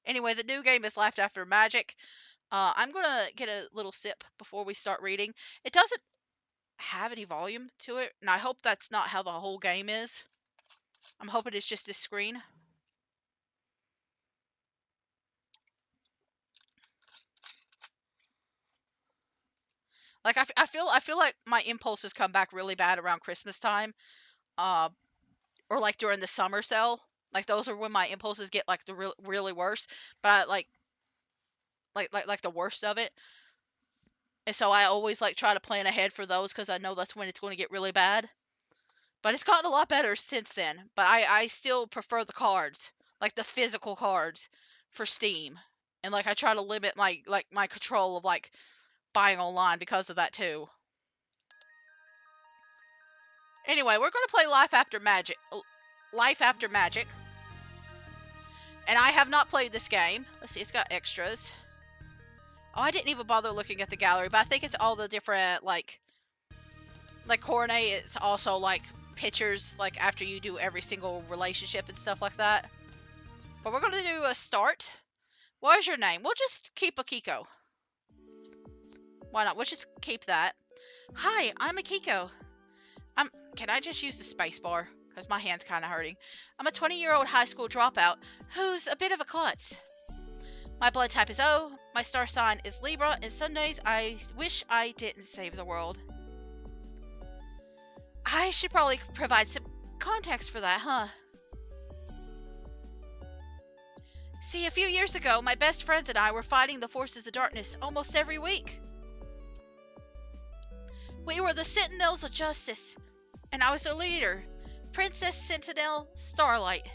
Anyway, the new game is Life After Magic. I'm gonna get a little sip before we start reading. It doesn't have any volume to it, and I hope that's not how the whole game is. I'm hoping it's just this screen. Like I feel like my impulses come back really bad around Christmas time, uh, or like during the summer sale. Like those are when my impulses get like the really worst. But I like the worst of it. And so I always like try to plan ahead for those because I know that's when it's going to get really bad. But it's gotten a lot better since then. But I still prefer the cards, like the physical cards for Steam. And like I try to limit my control of like buying online because of that too. Anyway, we're going to play Life After Magic. Life After Magic. And I have not played this game. Let's see, it's got extras. Oh, I didn't even bother looking at the gallery, but I think it's all the different like Coronet. It's also like pictures like after you do every single relationship and stuff like that. But we're gonna do a start. What is your name? We'll just keep Akiko. Why not? We'll just keep that. Hi, I'm Akiko. Can I just use the space bar? Because my hand's kind of hurting. I'm a 20-year-old high school dropout who's a bit of a klutz. My blood type is O, my star sign is Libra, and some days I wish I didn't save the world. I should probably provide some context for that, huh? See, a few years ago, my best friends and I were fighting the forces of darkness almost every week. We were the Sentinels of Justice, and I was their leader, Princess Sentinel Starlight.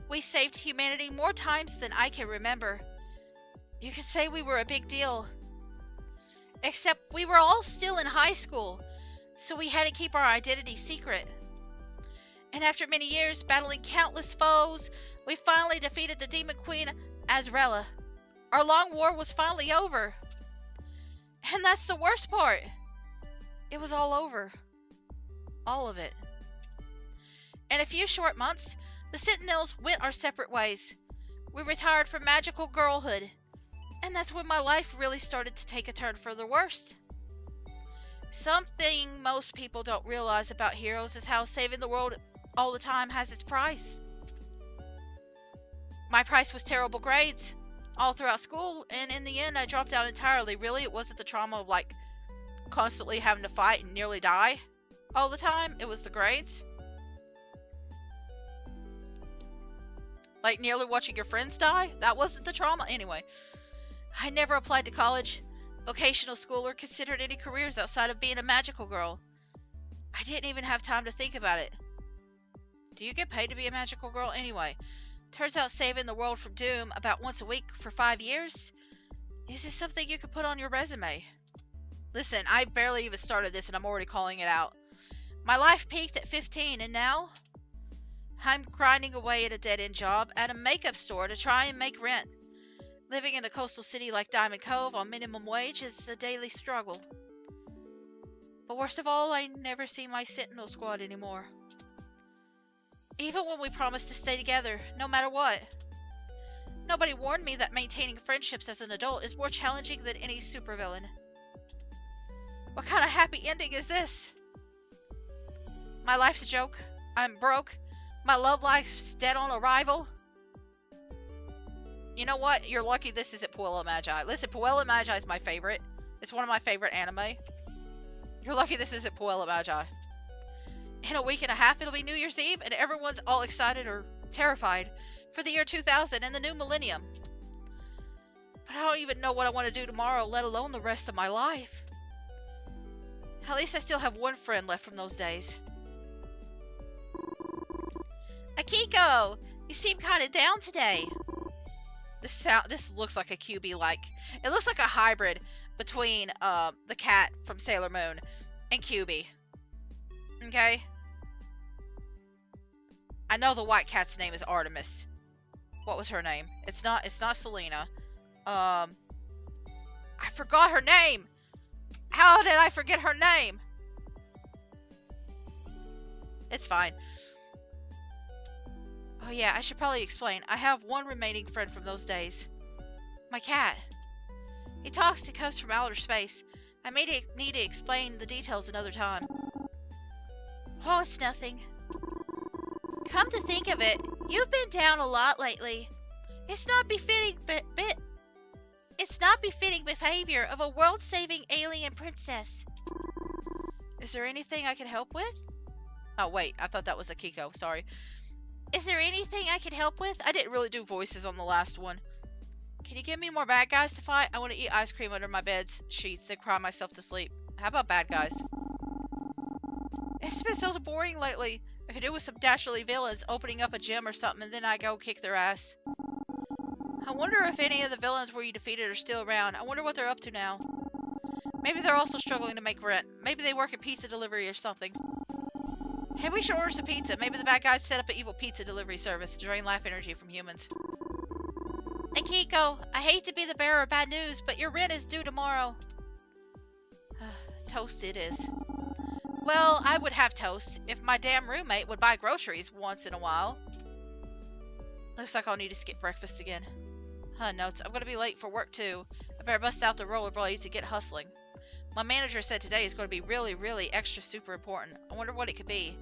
We saved humanity more times than I can remember. You could say we were a big deal. Except we were all still in high school, so we had to keep our identity secret. And after many years battling countless foes, we finally defeated the Demon Queen Azrella. Our long war was finally over. And that's the worst part. It was all over. All of it. In a few short months, the Sentinels went our separate ways. We retired from magical girlhood. And that's when my life really started to take a turn for the worst. Something most people don't realize about heroes is how saving the world all the time has its price. My price was terrible grades all throughout school, and in the end I dropped out entirely. Really, it wasn't the trauma of like constantly having to fight and nearly die all the time. It was the grades. Like nearly watching your friends die? That wasn't the trauma. Anyway, I never applied to college, vocational school, or considered any careers outside of being a magical girl. I didn't even have time to think about it. Do you get paid to be a magical girl anyway? Turns out saving the world from doom about once a week for 5 years? Is this something you could put on your resume? Listen, I barely even started this and I'm already calling it out. My life peaked at 15 and now I'm grinding away at a dead-end job at a makeup store to try and make rent. Living in a coastal city like Diamond Cove on minimum wage is a daily struggle. But worst of all, I never see my Sentinel squad anymore. Even when we promised to stay together, no matter what. Nobody warned me that maintaining friendships as an adult is more challenging than any supervillain. What kind of happy ending is this? My life's a joke. I'm broke. My love life's dead on arrival. You know what? You're lucky this isn't Puella Magi. Listen, Puella Magi is my favorite. It's one of my favorite anime. You're lucky this isn't Puella Magi. In a week and a half, it'll be New Year's Eve, and everyone's all excited or terrified for the year 2000 and the new millennium. But I don't even know what I want to do tomorrow, let alone the rest of my life. At least I still have one friend left from those days. Akiko! You seem kind of down today. This looks like a QB-like. It looks like a hybrid between the cat from Sailor Moon and QB. Okay? I know the white cat's name is Artemis. What was her name? It's not Selena. I forgot her name. How did I forget her name? It's fine. Oh yeah, I should probably explain. I have one remaining friend from those days. My cat. He talks, he comes from outer space. I may need to explain the details another time. Oh, it's nothing. Come to think of it, you've been down a lot lately. It's not befitting it's not befitting behavior of a world-saving alien princess. Is there anything I can help with? Oh wait, I thought that was Akiko, sorry. Is there anything I can help with? I didn't really do voices on the last one. Can you give me more bad guys to fight? I want to eat ice cream under my bed's sheets, then cry myself to sleep. How about bad guys? It's been so boring lately. I could do with some dastardly villains opening up a gym or something, and then I go kick their ass. I wonder if any of the villains we defeated are still around. I wonder what they're up to now. Maybe they're also struggling to make rent. Maybe they work at pizza delivery or something. Hey, we should order some pizza. Maybe the bad guys set up an evil pizza delivery service to drain life energy from humans. Akiko, I hate to be the bearer of bad news, but your rent is due tomorrow. Toast it is. Well, I would have toast if my damn roommate would buy groceries once in a while. Looks like I'll need to skip breakfast again. Notes. I'm gonna be late for work too. I better bust out the rollerblades and get hustling. My manager said today is going to be really, really extra super important. I wonder what it could be.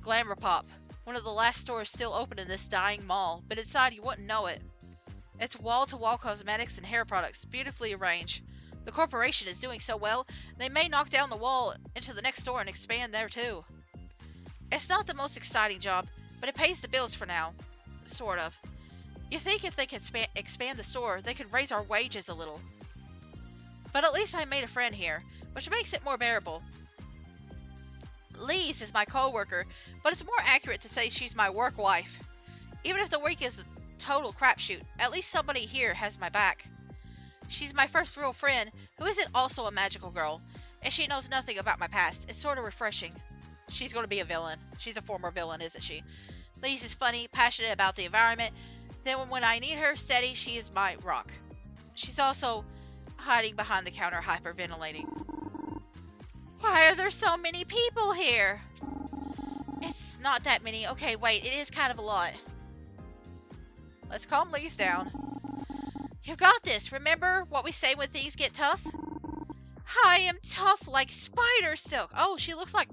Glamour Pop. One of the last stores still open in this dying mall, but inside you wouldn't know it. It's wall-to-wall cosmetics and hair products, beautifully arranged. The corporation is doing so well, they may knock down the wall into the next store and expand there too. It's not the most exciting job, but it pays the bills for now. Sort of. You think if they can expand the store, they could raise our wages a little. But at least I made a friend here, which makes it more bearable. Lise is my co-worker, but it's more accurate to say she's my work wife. Even if the week is a total crapshoot, at least somebody here has my back. She's my first real friend, who isn't also a magical girl, and she knows nothing about my past. It's sort of refreshing. She's going to be a villain. She's a former villain, isn't she? Lise is funny, passionate about the environment. Then when I need her steady, she is my rock. She's also hiding behind the counter hyperventilating. Why are there so many people here? It's not that many. Okay, wait, it is kind of a lot. Let's calm Lise down. You've got this. Remember what we say when things get tough? I am tough like spider silk. Oh, she looks like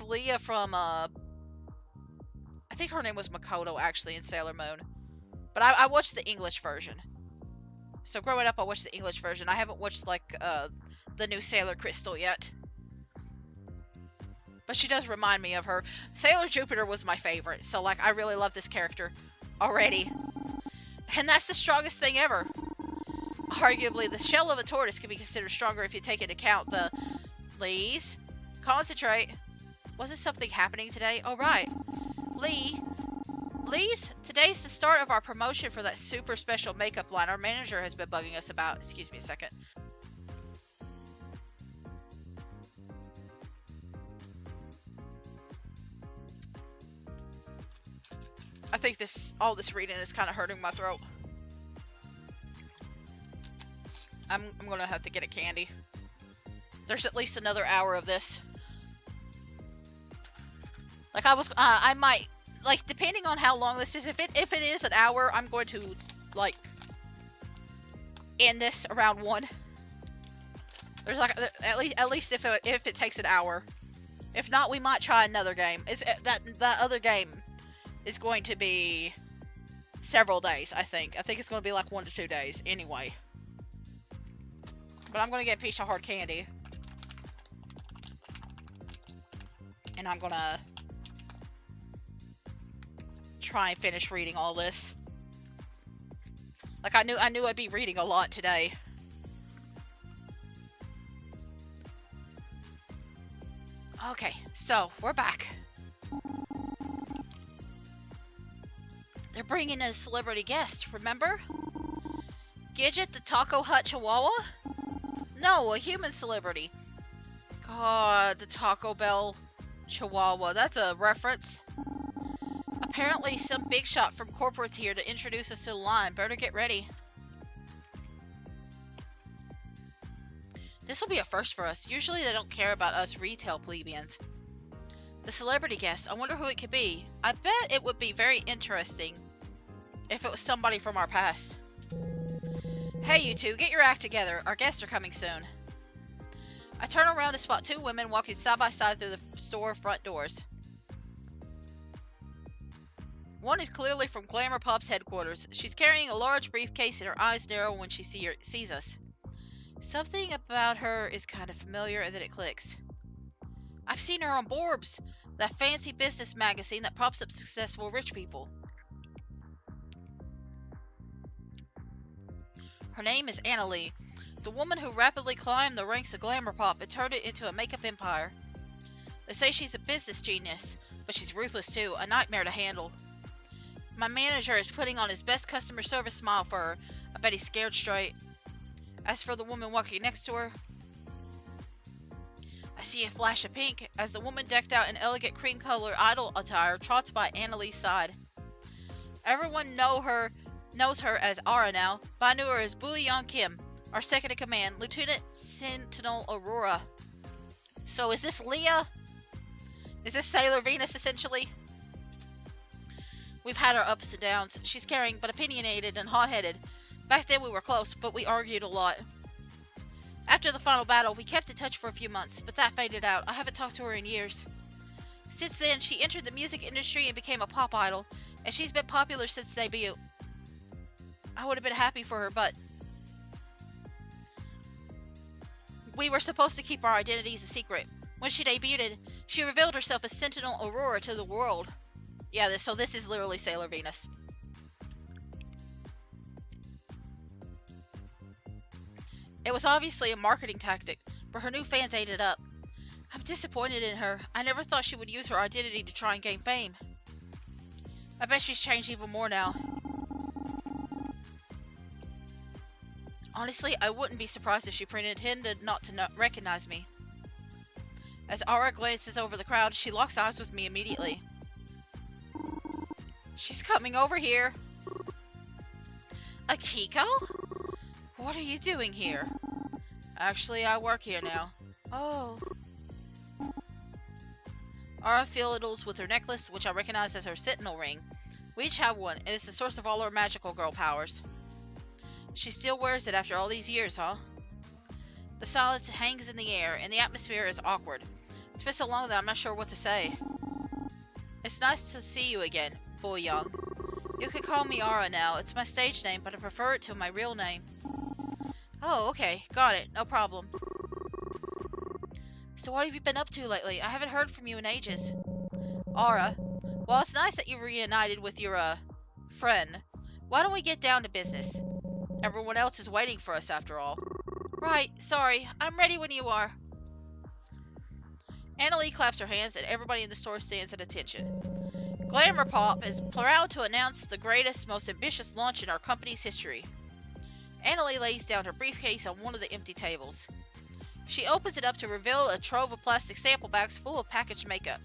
Leah from I think her name was Makoto actually in Sailor Moon. But I watched the English version. So growing up I watched the English version. I haven't watched like the new Sailor Crystal yet. But she does remind me of her. Sailor Jupiter was my favorite. So like I really love this character already. And that's the strongest thing ever. Arguably the shell of a tortoise can be considered stronger if you take into account the... Lise? Concentrate. Wasn't something happening today? Oh right. Lise, today's the start of our promotion for that super special makeup line our manager has been bugging us about. Excuse me a second. I think all this reading is kind of hurting my throat. I'm gonna have to get a candy. There's at least another hour of this. Like I might, like depending on how long this is, if it is an hour, I'm going to like end this around 1. There's like at least if it takes an hour. If not, we might try another game. That other game is going to be several days. I think it's going to be like 1 to 2 days anyway. But I'm going to get a piece of hard candy. And I'm going to try and finish reading all this. Like I knew I'd be reading a lot today. Okay, so we're back. They're bringing in a celebrity guest, remember? Gidget the Taco Hut Chihuahua? No, a human celebrity. God, the Taco Bell Chihuahua. That's a reference. Apparently, some big shot from corporate's here to introduce us to the line. Better get ready. This will be a first for us. Usually they don't care about us retail plebeians. The celebrity guest. I wonder who it could be. I bet it would be very interesting if it was somebody from our past. Hey, you two, get your act together. Our guests are coming soon. I turn around to spot two women walking side by side through the store front doors. One is clearly from Glamour Pop's headquarters. She's carrying a large briefcase and her eyes narrow when she sees us. Something about her is kind of familiar, and then it clicks. I've seen her on Forbes, that fancy business magazine that props up successful rich people. Her name is Annalie, the woman who rapidly climbed the ranks of Glamour Pop and turned it into a makeup empire. They say she's a business genius, but she's ruthless too, a nightmare to handle. My manager is putting on his best customer service smile for her. I bet he's scared straight. As for the woman walking next to her, I see a flash of pink as the woman decked out in elegant cream-colored idol attire trots by Annalie's side. Everyone knows her as Ara now, but I knew her as Boo-young Kim, our second-in-command, Lieutenant Sentinel Aurora. So is this Leah? Is this Sailor Venus, essentially? We've had our ups and downs. She's caring, but opinionated and hot-headed. Back then we were close, but we argued a lot. After the final battle, we kept in touch for a few months, but that faded out. I haven't talked to her in years. Since then, she entered the music industry and became a pop idol, and she's been popular since debut. I would have been happy for her, but we were supposed to keep our identities a secret. When she debuted, she revealed herself as Sentinel Aurora to the world. Yeah, so this is literally Sailor Venus. It was obviously a marketing tactic, but her new fans ate it up. I'm disappointed in her. I never thought she would use her identity to try and gain fame. I bet she's changed even more now. Honestly, I wouldn't be surprised if she pretended not to recognize me. As Ara glances over the crowd, she locks eyes with me immediately. She's coming over here. Akiko? What are you doing here? Actually, I work here now. Oh. Ara fiddles with her necklace, which I recognize as her sentinel ring. We each have one, and it's the source of all our magical girl powers. She still wears it after all these years, huh? The silence hangs in the air, and the atmosphere is awkward. It's been so long that I'm not sure what to say. It's nice to see you again, Boo-young. You can call me Ara now. It's my stage name, but I prefer it to my real name. Oh, okay. Got it. No problem. So what have you been up to lately? I haven't heard from you in ages. Ara, well, it's nice that you reunited with your, friend. Why don't we get down to business? Everyone else is waiting for us, after all. Right. Sorry. I'm ready when you are. Annalie claps her hands, and everybody in the store stands at attention. Glamour Pop is proud to announce the greatest, most ambitious launch in our company's history. Annalie lays down her briefcase on one of the empty tables. She opens it up to reveal a trove of plastic sample bags full of packaged makeup.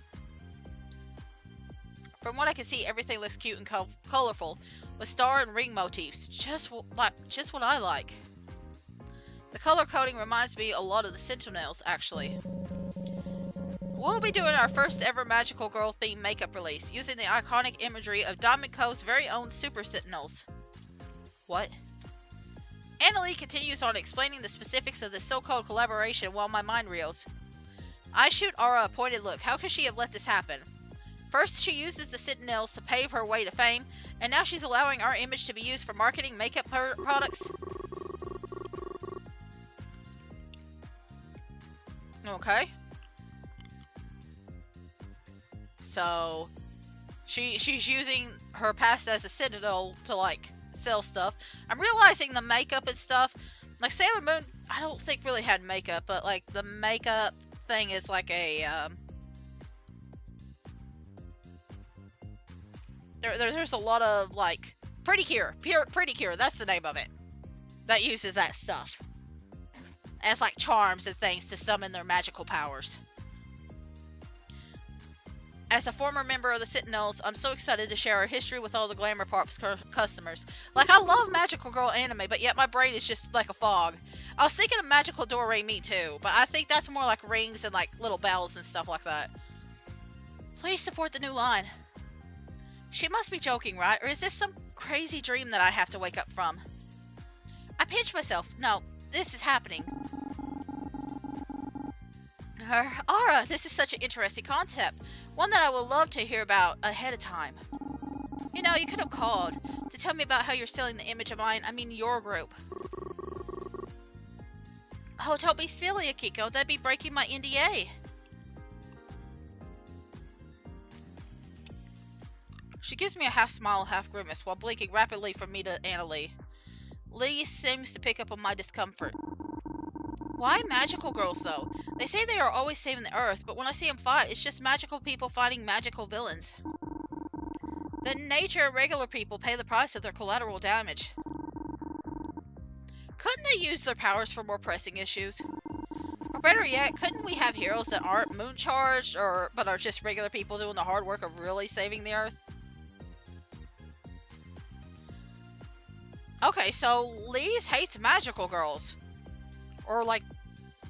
From what I can see, everything looks cute and colorful, with star and ring motifs. Just what I like. The color coding reminds me a lot of the Sentinels, actually. We'll be doing our first ever Magical Girl themed makeup release, using the iconic imagery of Diamond Co's very own Super Sentinels. What? Annalie continues on explaining the specifics of this so-called collaboration while my mind reels. I shoot Ara a pointed look. How could she have let this happen? First, she uses the Sentinels to pave her way to fame, and now she's allowing our image to be used for marketing makeup products? Okay. So, she's using her past as a Sentinel to, like, sell stuff. I'm realizing the makeup and stuff, like Sailor Moon, I don't think really had makeup, but, like, the makeup thing is like a, there's a lot of, like, Pretty Cure, that's the name of it, that uses that stuff as, like, charms and things to summon their magical powers. As a former member of the Sentinels, I'm so excited to share our history with all the Glamour Pop's customers. Like, I love Magical Girl anime, but yet my brain is just like a fog. I was thinking of Magical Do-Re-Mi too, but I think that's more like rings and like little bells and stuff like that. Please support the new line. She must be joking, right? Or is this some crazy dream that I have to wake up from? I pinch myself. No, this is happening. Ara, this is such an interesting concept. One that I would love to hear about ahead of time. You know, you could have called to tell me about how you're selling the image of your group. Oh, don't be silly, Akiko. That'd be breaking my NDA. She gives me a half smile, half grimace, while blinking rapidly from me to Annalie. Lee seems to pick up on my discomfort. Why magical girls, though? They say they are always saving the Earth, but when I see them fight, it's just magical people fighting magical villains. Then nature and regular people pay the price of their collateral damage. Couldn't they use their powers for more pressing issues? Or better yet, couldn't we have heroes that aren't moon-charged, but are just regular people doing the hard work of really saving the Earth? Okay, so Lise hates magical girls. Or, like,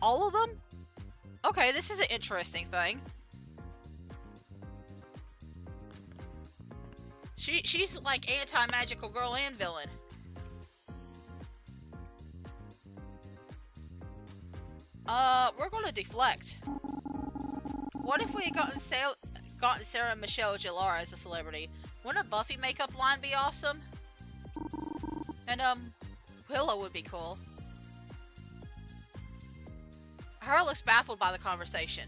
all of them? Okay, this is an interesting thing. She's, like, anti-magical girl and villain. We're gonna deflect. What if we had gotten Sarah Michelle Gellar as a celebrity? Wouldn't a Buffy makeup line be awesome? And, Willow would be cool. Her looks baffled by the conversation.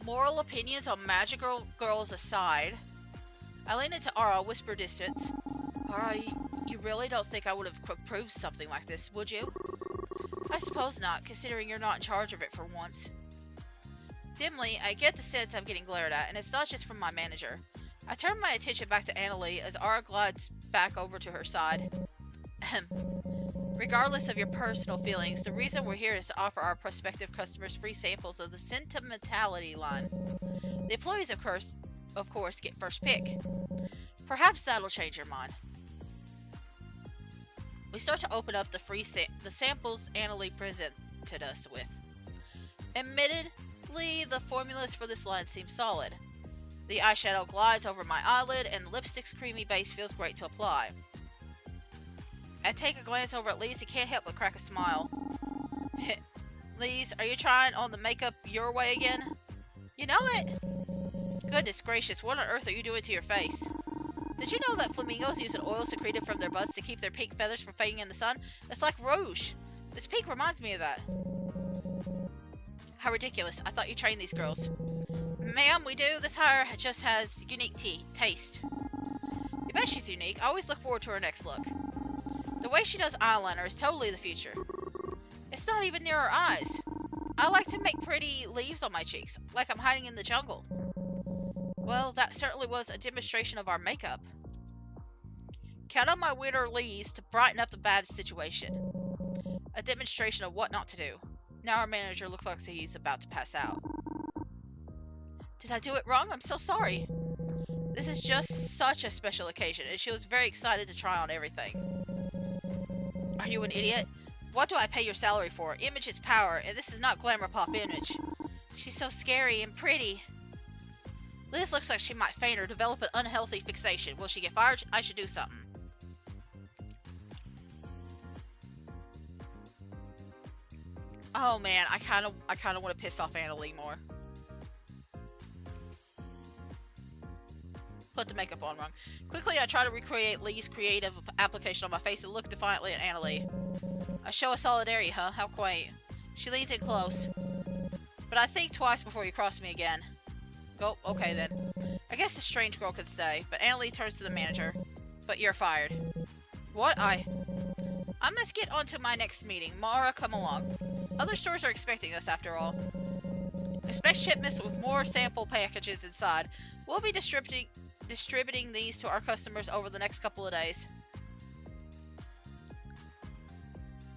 Moral opinions on magical girls aside, I lean into Ara, whisper distance. Ara, you really don't think I would have approved something like this, would you? I suppose not, considering you're not in charge of it for once. Dimly, I get the sense I'm getting glared at, and it's not just from my manager. I turn my attention back to Annalie as Ara glides back over to her side. Regardless of your personal feelings, the reason we're here is to offer our prospective customers free samples of the Sentimentality line. The employees, of course, get first pick. Perhaps that'll change your mind. We start to open up the samples Annalie presented us with. Admittedly, the formulas for this line seem solid. The eyeshadow glides over my eyelid, and the lipstick's creamy base feels great to apply. I take a glance over at Lise and can't help but crack a smile. Lise, are you trying on the makeup your way again? You know it! Goodness gracious, what on earth are you doing to your face? Did you know that flamingos use an oil secreted from their buds to keep their pink feathers from fading in the sun? It's like rouge. This pink reminds me of that. How ridiculous. I thought you trained these girls. Ma'am, we do. This hire just has unique taste. You bet she's unique. I always look forward to her next look. The way she does eyeliner is totally the future. It's not even near her eyes. I like to make pretty leaves on my cheeks, like I'm hiding in the jungle. Well, that certainly was a demonstration of our makeup. Count on my winner Lise to brighten up the bad situation. A demonstration of what not to do. Now our manager looks like he's about to pass out. Did I do it wrong? I'm so sorry. This is just such a special occasion, and she was very excited to try on everything. Are you an idiot? What do I pay your salary for? Image is power, and this is not glamour pop image. She's so scary and pretty. Liz looks like she might faint or develop an unhealthy fixation. Will she get fired? I should do something. Oh man, I kind of want to piss off Annalie more. Put the makeup on wrong. Quickly, I try to recreate Lee's creative application on my face and look defiantly at Annalie. A show of solidarity, huh? How quaint. She leans in close. But I think twice before you cross me again. Oh, okay then. I guess the strange girl could stay, but Annalie turns to the manager. But you're fired. What? I must get on to my next meeting. Mara, come along. Other stores are expecting us, after all. Expect shipments with more sample packages inside. We'll be distributing these to our customers over the next couple of days.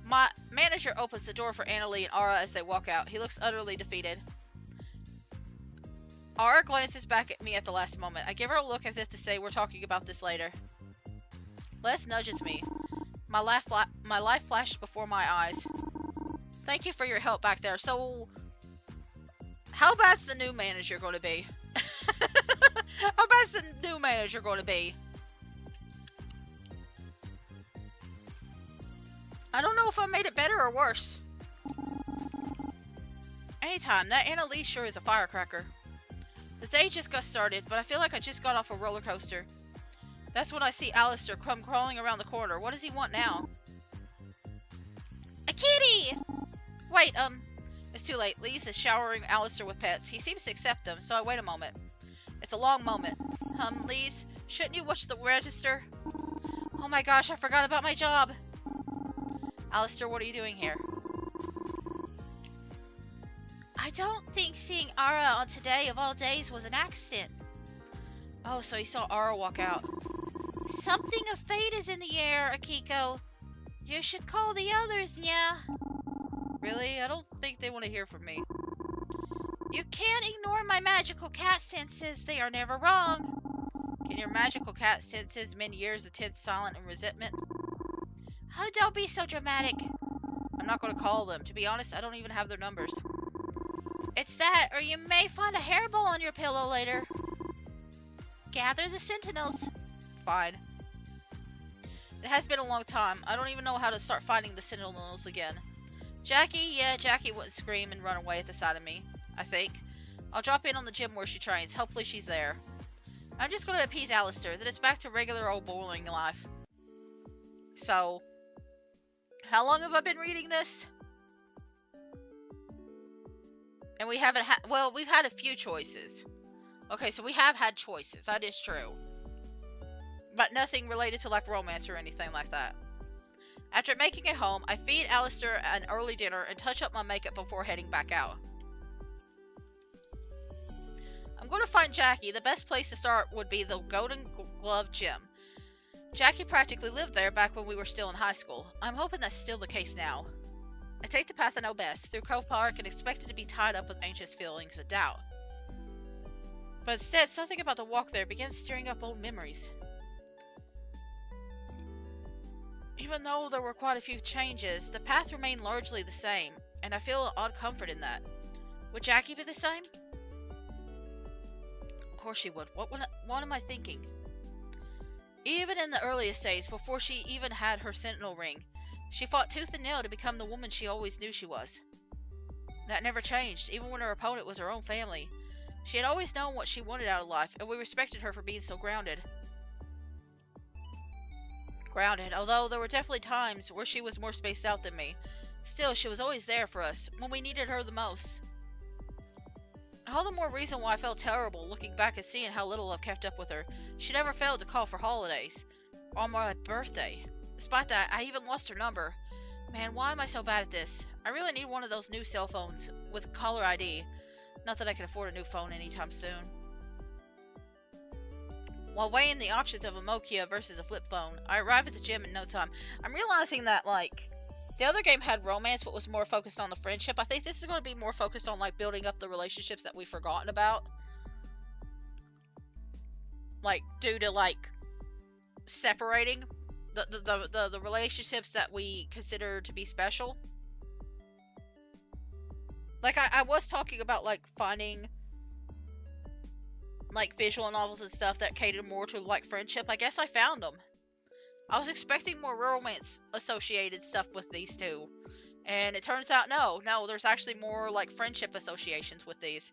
My manager opens the door for Annalie and Ara as they walk out. He looks utterly defeated. Ara glances back at me at the last moment. I give her a look as if to say we're talking about this later. Les nudges me. My life flashed before my eyes. Thank you for your help back there. So, how bad's the new manager going to be? How bad's the new manager going to be? I don't know if I made it better or worse. Anytime, that Annalise sure is a firecracker. The day just got started, but I feel like I just got off a roller coaster. That's when I see Alistair come crawling around the corner. What does he want now? A kitty! Wait, it's too late. Lise is showering Alistair with pets. He seems to accept them, so I wait a moment. It's a long moment. Lise, shouldn't you watch the register? Oh my gosh, I forgot about my job. Alistair, what are you doing here? I don't think seeing Ara on today of all days was an accident. Oh, so you saw Ara walk out. Something of fate is in the air, Akiko. You should call the others, yeah. Really? I don't think they want to hear from me. You can't ignore my magical cat senses. They are never wrong. Can your magical cat senses many years of tense silence and resentment? Oh, don't be so dramatic. I'm not going to call them. To be honest, I don't even have their numbers. It's that, or you may find a hairball on your pillow later. Gather the sentinels. Fine. It has been a long time. I don't even know how to start fighting the sentinels again. Jackie, yeah, Jackie wouldn't scream and run away at the sight of me, I think. I'll drop in on the gym where she trains. Hopefully she's there. I'm just going to appease Alistair, then it's back to regular old boring life. So, how long have I been reading this? And we haven't had, well, we've had a few choices. Okay, so we have had choices, that is true. But nothing related to like romance or anything like that. After making it home, I feed Alistair an early dinner and touch up my makeup before heading back out. I'm going to find Jackie. The best place to start would be the Golden Glove Gym. Jackie practically lived there back when we were still in high school. I'm hoping that's still the case now. I take the path I know best, through Cove Park, and expected to be tied up with anxious feelings of doubt. But instead, something about the walk there began stirring up old memories. Even though there were quite a few changes, the path remained largely the same, and I feel an odd comfort in that. Would Jackie be the same? Of course she would. What am I thinking? Even in the earliest days, before she even had her sentinel ring, she fought tooth and nail to become the woman she always knew she was. That never changed, even when her opponent was her own family. She had always known what she wanted out of life, and we respected her for being so grounded. Although there were definitely times where she was more spaced out than me. Still, she was always there for us, when we needed her the most. All the more reason why I felt terrible looking back and seeing how little I've kept up with her. She never failed to call for holidays, or on my birthday. Despite that, I even lost her number. Man, why am I so bad at this? I really need one of those new cell phones with caller ID. Not that I can afford a new phone anytime soon. While weighing the options of a Nokia versus a flip phone, I arrive at the gym in no time. I'm realizing that, like, the other game had romance but was more focused on the friendship. I think this is going to be more focused on, like, building up the relationships that we've forgotten about. Like, due to, like, separating the relationships that we consider to be special. Like, I was talking about, like, finding, like, visual novels and stuff that cater more to, like, friendship. I guess I found them. I was expecting more romance-associated stuff with these two. And it turns out, no, there's actually more, like, friendship associations with these.